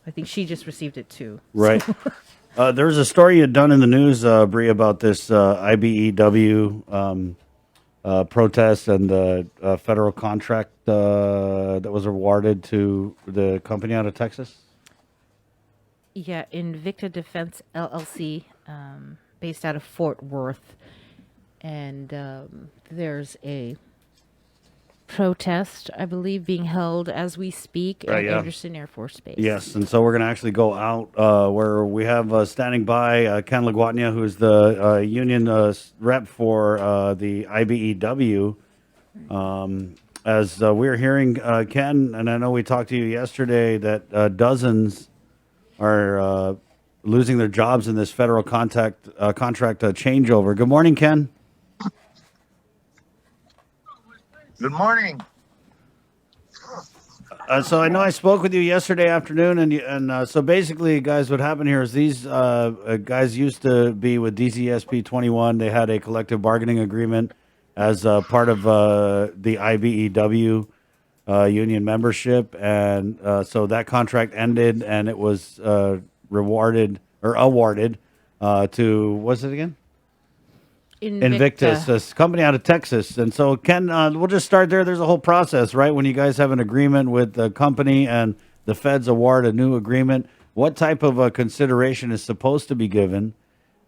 I think she just received it too. Right. There's a story you'd done in the news, Bree, about this IBEW protest and the federal contract that was awarded to the company out of Texas. Yeah, Invicta Defense LLC, based out of Fort Worth, and there's a protest, I believe, being held as we speak Right, at yeah. Anderson Air Force Base. Yes, and so we're going to actually go out where we have standing by Ken Laguatnia, who's the union rep for the IBEW. As we're hearing, Ken, and I know we talked to you yesterday, that dozens are losing their jobs in this federal contract changeover. Good morning, Ken. Good morning. So I know I spoke with you yesterday afternoon, and so basically, guys, what happened here is these guys used to be with DCSP 21. They had a collective bargaining agreement as part of the IBEW union membership, and so that contract ended, and it was awarded to what's it again? Invictus, a company out of Texas. And so, Ken, we'll just start there. There's a whole process, right? When you guys have an agreement with the company and the feds award a new agreement, what type of consideration is supposed to be given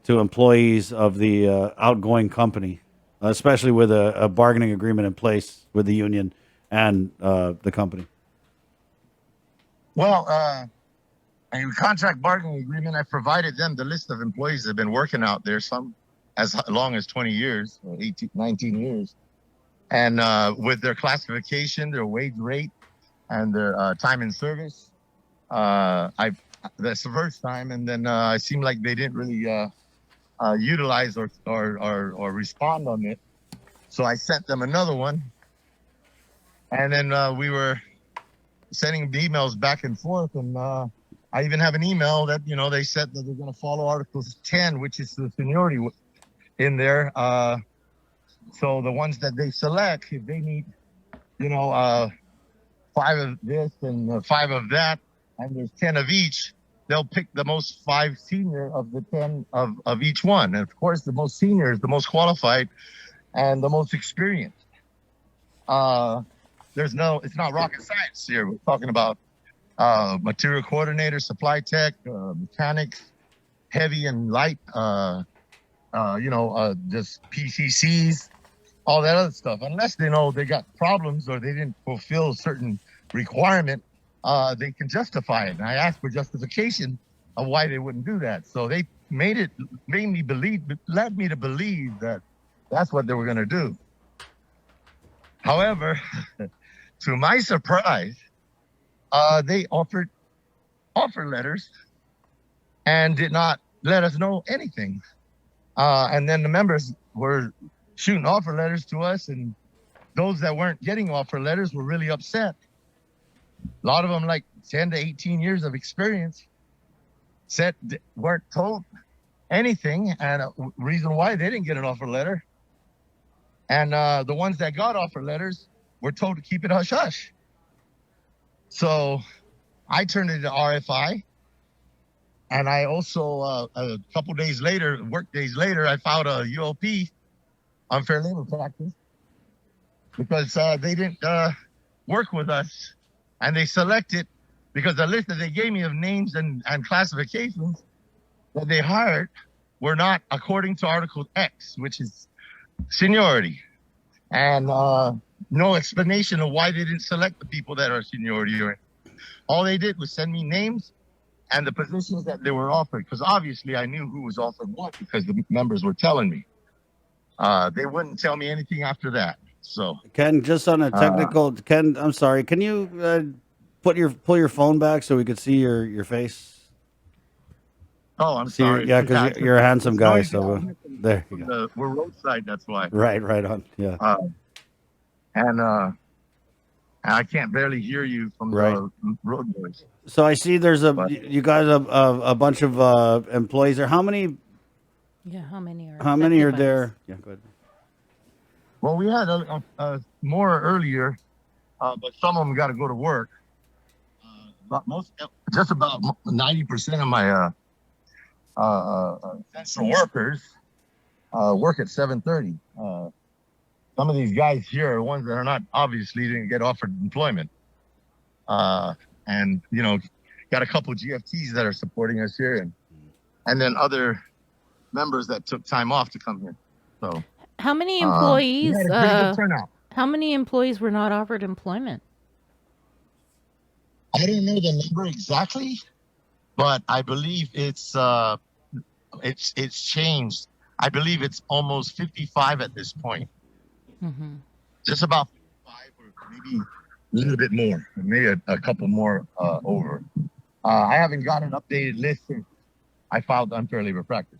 to employees of the outgoing company, especially with a bargaining agreement in place with the union and the company? Well, in contract bargaining agreement, I provided them the list of employees that have been working out there, some as long as 20 years, or 18, 19 years. And with their classification, their wage rate, and their time in service, that's the first time. And then it seemed like they didn't really utilize or respond on it. So I sent them another one. And then we were sending emails back and forth. And I even have an email that, they said that they're going to follow Article 10, which is the seniority in there. So the ones that they select, if they need, 5 of this and 5 of that, and there's 10 of each, they'll pick the most 5 senior of the 10 of each one. And of course, the most senior is the most qualified and the most experienced. It's not rocket science here. We're talking about material coordinator, supply tech, mechanics, heavy and light, just PCCs, all that other stuff. Unless they know they got problems or they didn't fulfill a certain requirement, they can justify it. And I asked for justification of why they wouldn't do that. So they led me to believe that that's what they were going to do. However, to my surprise, they offered offer letters and did not let us know anything. And then the members were shooting offer letters to us, and those that weren't getting offer letters were really upset. A lot of them, like 10 to 18 years of experience, said weren't told anything, and a reason why they didn't get an offer letter. And the ones that got offer letters were told to keep it hush-hush. So I turned it to RFI. And I also, a couple days later, work days later, I filed a ULP, unfair labor practice, because they didn't work with us. And they selected, because the list that they gave me of names and classifications that they hired were not according to Article X, which is seniority. And no explanation of why they didn't select the people that are seniority. All they did was send me names and the positions that they were offered, because obviously I knew who was offered what because the members were telling me. They wouldn't tell me anything after that. So Ken, just on a technical, Ken, I'm sorry. Can you pull your phone back so we could see your face? Oh, I'm sorry. Yeah, because you're a handsome guy. So there you go. We're roadside, that's why. Right on. Yeah. And I can't barely hear you from the road noise. So I see you guys have a bunch of employees there. How many? Yeah, how many are there? Yeah, go ahead. Well, we had more earlier, but some of them got to go to work. just about 90% of my essential workers work at 7:30. Some of these guys here are ones that are not obviously didn't get offered employment, and got a couple GFTs that are supporting us here, and then other members that took time off to come here. So How many we employees? had a pretty good turnout. How many employees were not offered employment? I don't know the number exactly, but I believe it's changed. I believe it's almost 55 at this point. Mm-hmm. Just about 55, or maybe a little bit more, maybe a couple more over. I haven't got an updated list since I filed unfair labor practice.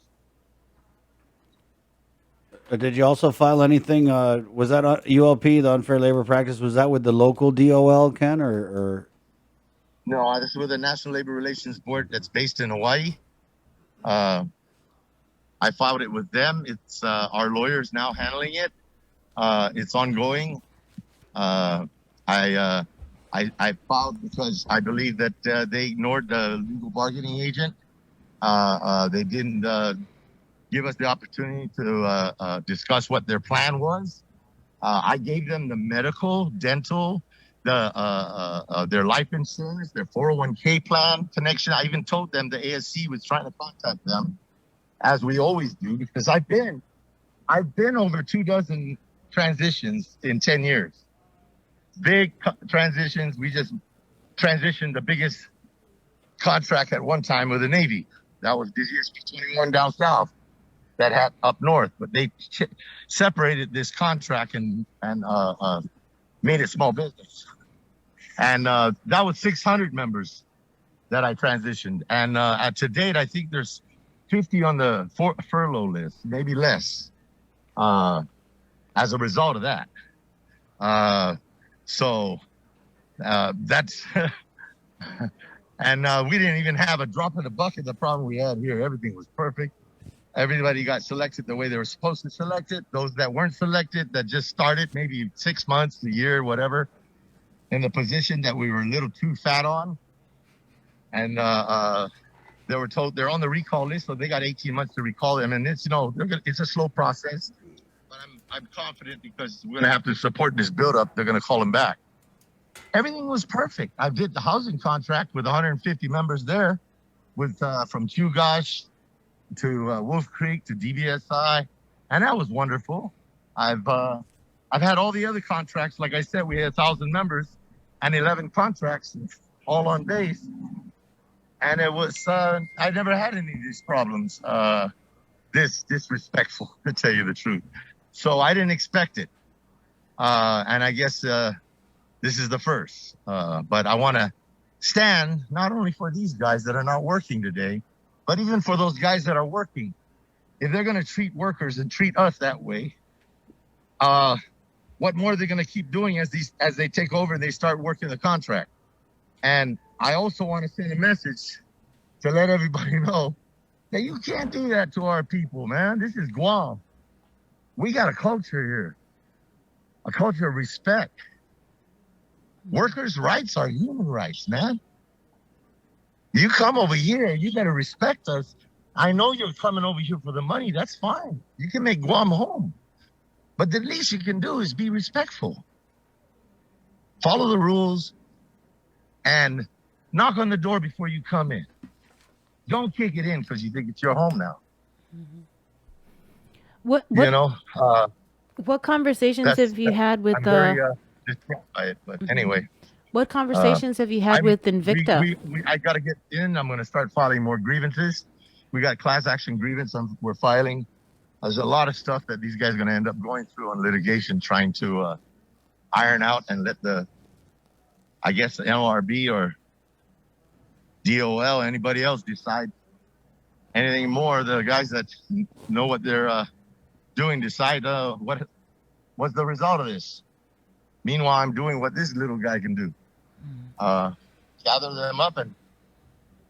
Did you also file anything? Was that ULP, the unfair labor practice? Was that with the local DOL, Ken, or? No, this is with the National Labor Relations Board that's based in Hawaii. I filed it with them. It's our lawyers now handling it. It's ongoing. I filed because I believe that they ignored the legal bargaining agent. They didn't give us the opportunity to discuss what their plan was. I gave them the medical, dental, their life insurance, their 401k plan connection. I even told them the ASC was trying to contact them, as we always do, because I've been over 24 transitions in 10 years. Big transitions. We just transitioned the biggest contract at one time with the Navy. That was DGSP 21 down south that had up north, but they separated this contract and made it small business. And that was 600 members that I transitioned. And to date, I think there's 50 on the furlough list, maybe less, as a result of that. So that's, and we didn't even have a drop in the bucket. The problem we had here, everything was perfect. Everybody got selected the way they were supposed to select it. Those that weren't selected, that just started maybe 6 months, a year, whatever, in the position that we were a little too fat on. And they were told they're on the recall list, so they got 18 months to recall them. And it's, it's a slow process, but I'm confident because we're going to have to support this buildup. They're going to call them back. Everything was perfect. I did the housing contract with 150 members there, with from Hugosh to Wolf Creek to DBSI, and that was wonderful. I've had all the other contracts. Like I said, we had 1,000 members and 11 contracts, all on base, and it was I never had any of these problems. This disrespectful, to tell you the truth. So I didn't expect it, and I guess this is the first. But I want to stand not only for these guys that are not working today, but even for those guys that are working. If they're going to treat workers and treat us that way, what more are they going to keep doing as they take over and they start working the contract? And I also want to send a message to let everybody know that you can't do that to our people, man. This is Guam. We got a culture here, a culture of respect. Workers' rights are human rights, man. You come over here, you better respect us. I know you're coming over here for the money. That's fine. You can make Guam home. But the least you can do is be respectful. Follow the rules and knock on the door before you come in. Don't kick it in because you think it's your home now. Mm-hmm. What conversations have you had with I'm very distraught by it, but anyway. What conversations have you had with Invicta? I got to get in. I'm going to start filing more grievances. We got class action grievance we're filing. There's a lot of stuff that these guys are going to end up going through on litigation, trying to iron out and let the NLRB or DOL, anybody else decide anything more. The guys that know what they're doing decide what's the result of this. Meanwhile, I'm doing what this little guy can do. Gather them up and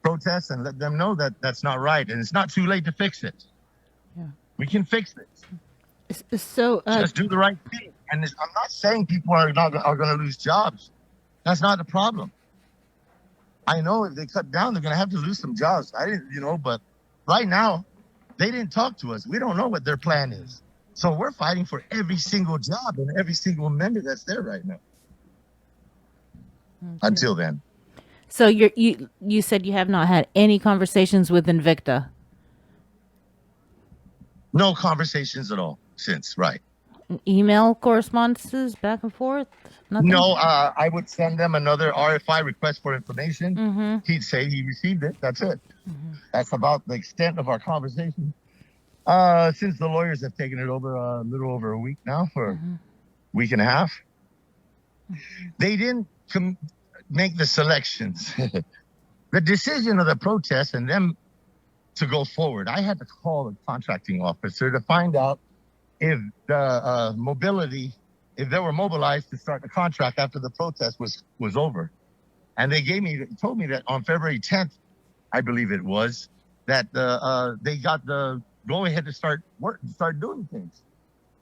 protest and let them know that that's not right. And it's not too late to fix it. Yeah. We can fix it. So just do the right thing. And I'm not saying people are going to lose jobs. That's not the problem. I know if they cut down, they're going to have to lose some jobs. I didn't, but right now, they didn't talk to us. We don't know what their plan is. So we're fighting for every single job and every single member that's there right now. Okay. Until then. So you said you have not had any conversations with Invicta? No conversations at all since, right. Email correspondences back and forth? Nothing? No, I would send them another RFI, request for information. Mm-hmm. He'd say he received it. That's it. Mm-hmm. That's about the extent of our conversation. Since the lawyers have taken it over a little over a week now, for a week and a half, they didn't make the selections. The decision of the protest and them to go forward, I had to call the contracting officer to find out if the if they were mobilized to start the contract after the protest was over. And they told me that on February 10th, I believe it was, that they got the go ahead to start doing things.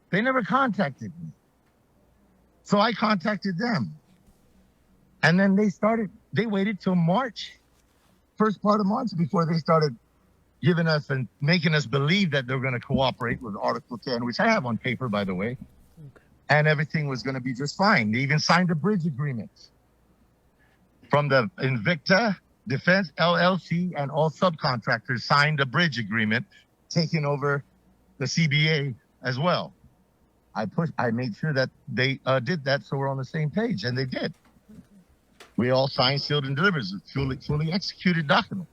They never contacted me. So I contacted them. And then they waited till March, first part of March, before they started giving us and making us believe that they're going to cooperate with Article 10, which I have on paper, by the way. Okay. And everything was going to be just fine. They even signed a bridge agreement from the Invicta Defense LLC, and all subcontractors signed a bridge agreement taking over the CBA as well. I made sure that they did that, so we're on the same page, and they did. We all signed, sealed, and delivered, fully executed documents.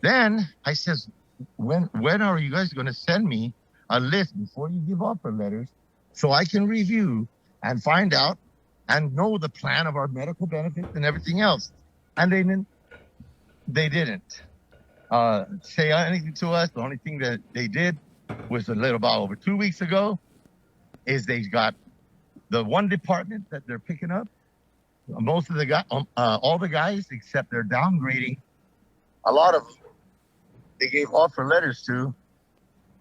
Then I says, when are you guys going to send me a list before you give offer letters so I can review and find out and know the plan of our medical benefits and everything else? And they didn't say anything to us. The only thing that they did was about over 2 weeks ago is they got the one department that they're picking up. Most of the guys, all the guys, except they're downgrading a lot of they gave offer letters to.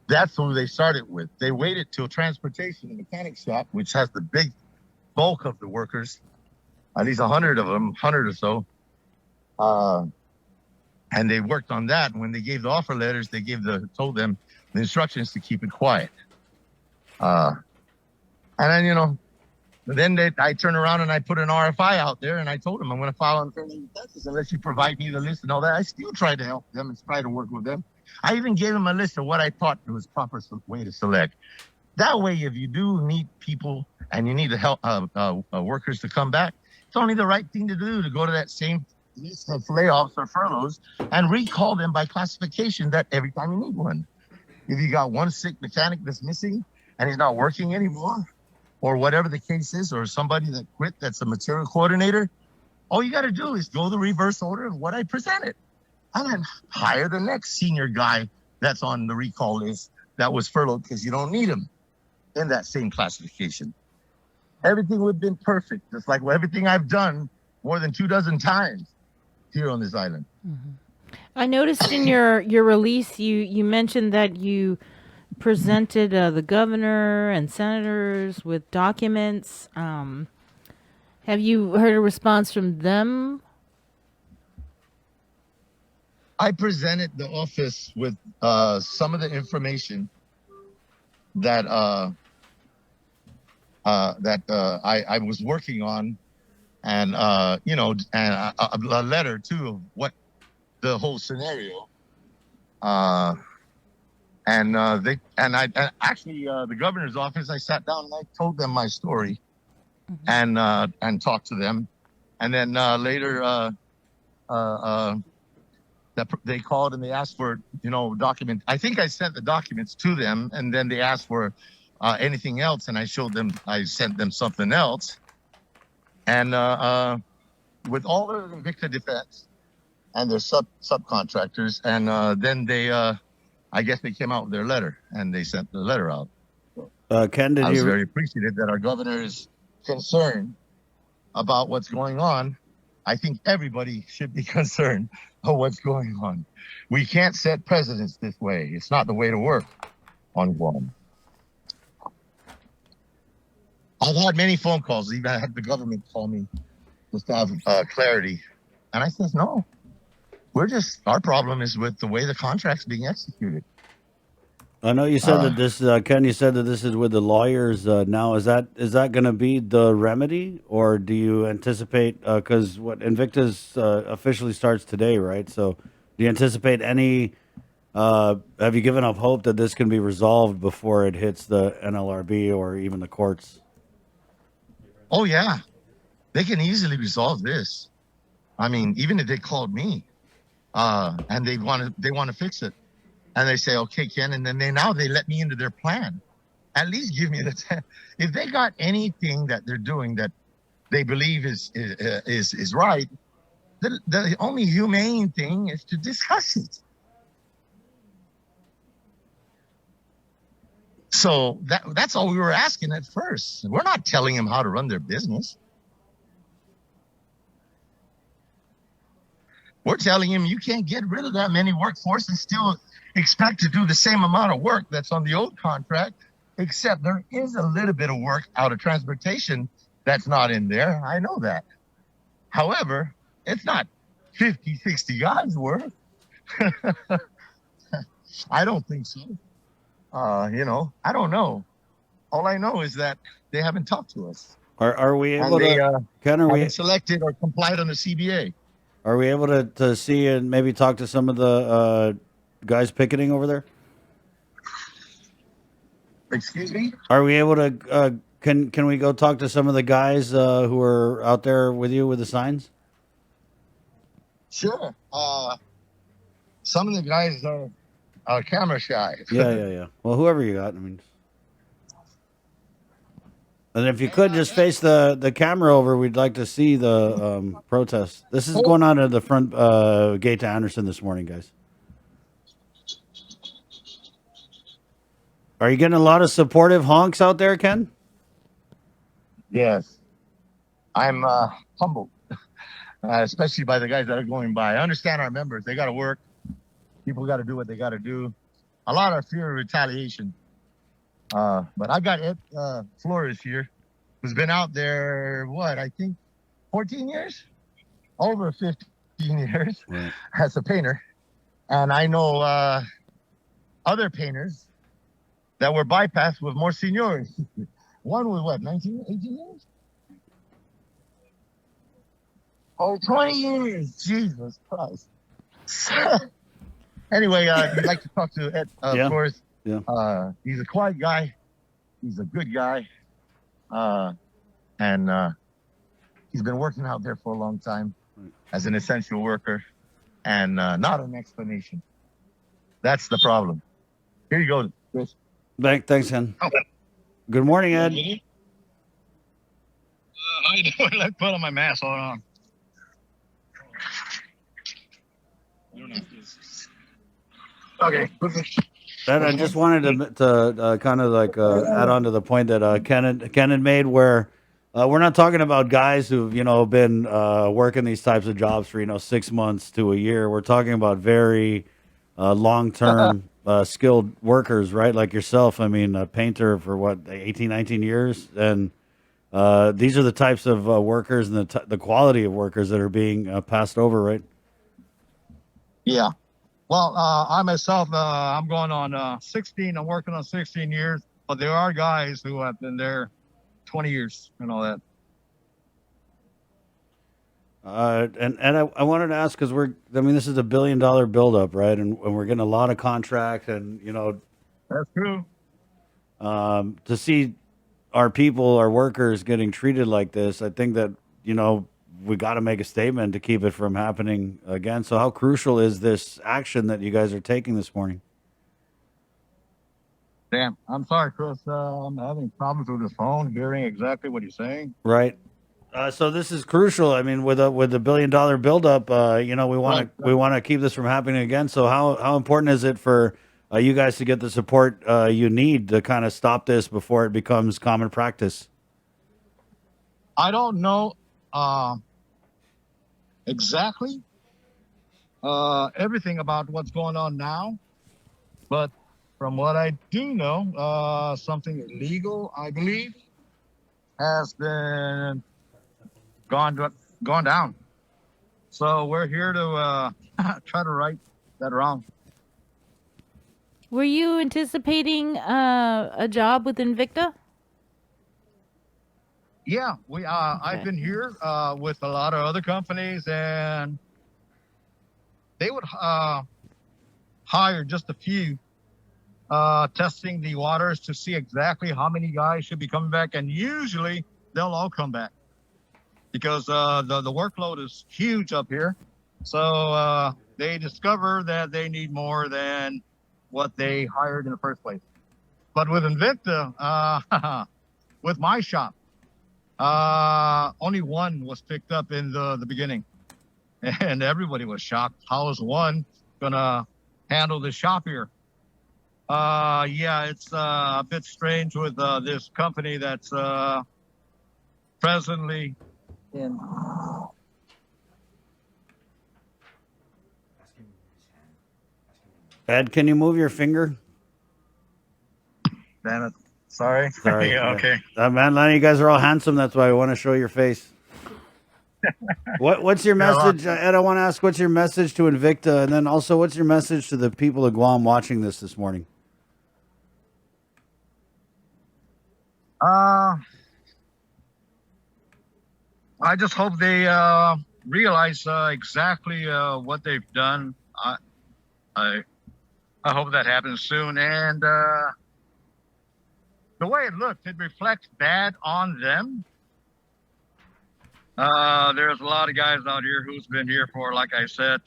That's who they started with. They waited till transportation and mechanic shop, which has the big bulk of the workers, at least 100 of them, 100 or so. And they worked on that. When they gave the offer letters, they told them the instructions to keep it quiet. And then, I turned around and I put an RFI out there, and I told them I'm going to file unfair taxes unless you provide me the list and all that. I still tried to help them and try to work with them. I even gave them a list of what I thought was proper way to select. That way, if you do need people and you need to help workers to come back, it's only the right thing to do to go to that same list of layoffs or furloughs and recall them by classification that every time you need one. If you got one sick mechanic that's missing and he's not working anymore, or whatever the case is, or somebody that quit that's a material coordinator, all you got to do is go the reverse order of what I presented. And then hire the next senior guy that's on the recall list that was furloughed because you don't need him in that same classification. Everything would have been perfect, just like everything I've done more than 24 times here on this island. Mm-hmm. I noticed in your release, you mentioned that you presented the governor and senators with documents. Have you heard a response from them? I presented the office with some of the information that I was working on, and and a letter too of what the whole scenario. The governor's office, I sat down and I told them my story, mm-hmm. and talked to them, and then later they called and they asked for document. I think I sent the documents to them, and then they asked for anything else, and I sent them something else, and with all the Invicta Defense and their subcontractors, and then they. I guess they came out with their letter, and they sent the letter out. Ken, I was very appreciative that our governor is concerned about what's going on. I think everybody should be concerned of what's going on. We can't set precedents this way. It's not the way to work on Guam. I've had many phone calls. Even I had the government call me just to have clarity. And I says, no, our problem is with the way the contract's being executed. I know you said that this, Ken. You said that this is with the lawyers now. Is that going to be the remedy, or do you anticipate? Because what Invictus officially starts today, right? So, do you anticipate any? Have you given up hope that this can be resolved before it hits the NLRB or even the courts? Oh yeah, they can easily resolve this. I mean, even if they called me, and they want to fix it, and they say, okay, Ken, and then they let me into their plan. At least give me if they got anything that they're doing that they believe is right, the only humane thing is to discuss it. So that's all we were asking at first. We're not telling them how to run their business. We're telling him you can't get rid of that many workforce and still expect to do the same amount of work that's on the old contract, except there is a little bit of work out of transportation that's not in there. I know that. However, it's not 50, 60 guys worth. I don't think so. I don't know. All I know is that they haven't talked to us. Are we able to? Ken, are we selected or complied on the CBA? Are we able to see and maybe talk to some of the guys picketing over there? Excuse me? Are we able to? Can we go talk to some of the guys who are out there with you with the signs? Sure. Some of the guys are camera shy. Yeah. Well, whoever you got, I mean. And if you could just face the camera over, we'd like to see the protest. This is going on at the front gate to Anderson this morning, guys. Are you getting a lot of supportive honks out there, Ken? Yes. I'm humbled, especially by the guys that are going by. I understand our members. They got to work. People got to do what they got to do. A lot of fear of retaliation. But I got Ed Flores here, who's been out there, I think 14 years? Over 15 years as a painter. And I know other painters that were bypassed with more seniority. One was 18 years? Oh, 20 years. Jesus Christ. Anyway, you'd like to talk to Ed Flores. Yeah. He's a quiet guy. He's a good guy. And he's been working out there for a long time as an essential worker and not an explanation. That's the problem. Here you go, Chris. Thanks, Ken. Good morning, Ed. How you doing? Let's put on my mask. Hold on. Okay. And I just wanted to kind of like add on to the point that Ken had made, where we're not talking about guys who've been working these types of jobs for 6 months to a year. We're talking about very long-term skilled workers, right? Like yourself. I mean, a painter for 18, 19 years, and these are the types of workers and the quality of workers that are being passed over, right? Yeah. Well, I myself, I'm going on 16. I'm working on 16 years, but there are guys who have been there 20 years and all that. And I wanted to ask, because this is $1 billion buildup, right? And we're getting a lot of contracts, and That's true. To see our people, our workers getting treated like this, I think that we got to make a statement to keep it from happening again. So how crucial is this action that you guys are taking this morning? Damn. I'm sorry, Chris. I'm having problems with the phone, hearing exactly what he's saying. Right. So this is crucial. I mean, with the $1 billion buildup, we want to keep this from happening again. So how important is it for you guys to get the support you need to kind of stop this before it becomes common practice? I don't know exactly everything about what's going on now, but from what I do know, something illegal, I believe, has been gone down. So we're here to try to right that wrong. Were you anticipating a job with Invicta? Yeah, I've been here with a lot of other companies, and they would hire just a few testing the waters to see exactly how many guys should be coming back, and usually they'll all come back because the workload is huge up here. So they discover that they need more than what they hired in the first place. But with Invicta, with my shop, only one was picked up in the beginning, and everybody was shocked. How is one gonna handle the shop here? Yeah, it's a bit strange with this company that's presently in. Ed, can you move your finger? Damn it. Sorry. Sorry. Yeah, okay. Man, Lenny, you guys are all handsome. That's why I want to show your face. What's your message, Ed? I want to ask, what's your message to Invicta, and then also, what's your message to the people of Guam watching this morning? I just hope they realize exactly what they've done. I hope that happens soon. And the way it looks, it reflects bad on them. There's a lot of guys out here who's been here for, like I said,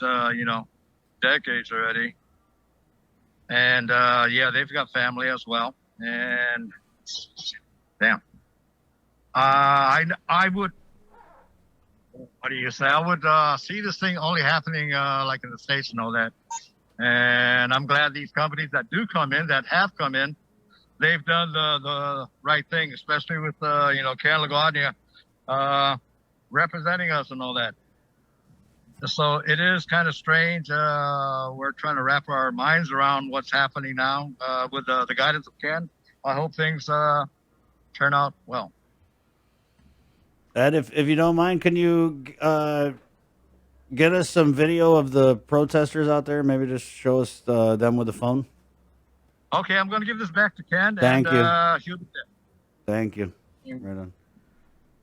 decades already. And yeah, they've got family as well. And damn, I would. What do you say? I would see this thing only happening like in the States and all that. And I'm glad these companies that do come in, that have come in, they've done the right thing, especially with Ken LaGuardia representing us and all that. So it is kind of strange. We're trying to wrap our minds around what's happening now with the guidance of Ken. I hope things turn out well. Ed, if you don't mind, can you get us some video of the protesters out there? Maybe just show us them with the phone. Okay, I'm going to give this back to Ken. Thank you. He'll be there. Thank you. Right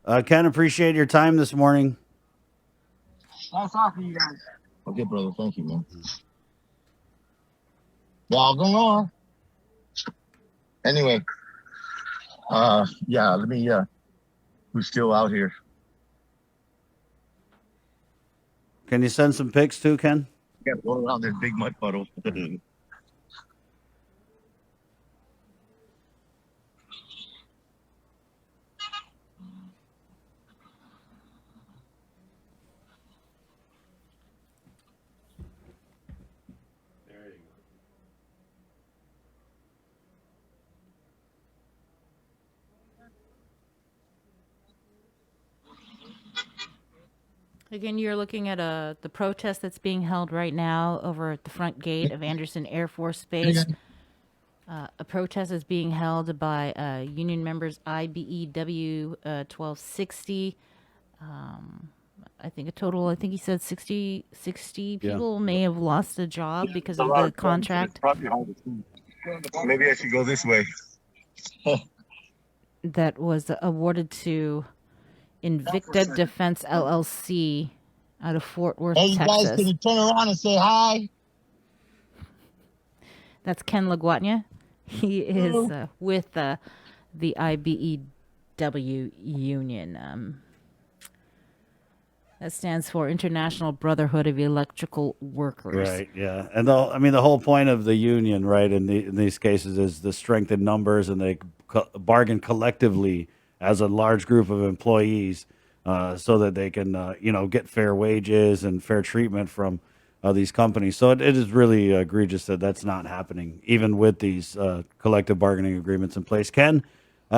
on. Ken, appreciate your time this morning. Nice talking to you guys. Okay, brother. Thank you, man. Well, going on. Anyway, yeah, let me, who's still out here? Can you send some pics too, Ken? Got to go around this big mud puddle. Again, you're looking at the protest that's being held right now over at the front gate of Anderson Air Force Base. A protest is being held by union members IBEW 1260. I think he said 60 people may have lost a job because of the contract Maybe I should go this way. that was awarded to Invicta Defense LLC out of Fort Worth, Hey, you guys, Texas. can you turn around and say hi? That's Ken LaGuardia. He is with the IBEW union. That stands for International Brotherhood of Electrical Workers. Right. Yeah. And the whole point of the union, right, in these cases, is the strength in numbers, and they bargain collectively as a large group of employees, so that they can, get fair wages and fair treatment from these companies. So it is really egregious that that's not happening, even with these collective bargaining agreements in place. Ken,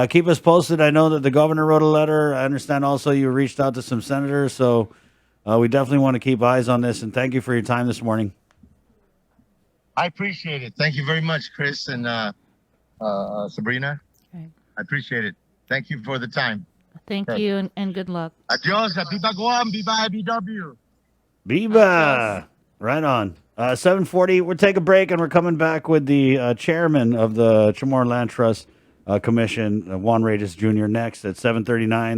keep us posted. I know that the governor wrote a letter. I understand also you reached out to some senators. So we definitely want to keep eyes on this. And thank you for your time this morning. I appreciate it. Thank you very much, Chris and Sabrina. Right. I appreciate it. Thank you for the time. Thank Okay. you and good luck. Adios. Viva Guam. Viva IBEW. Biba. Right on. 7:40. We'll take a break, and we're coming back with the chairman of the Chamorro Land Trust Commission, Juan Regis Jr. next at 7:39.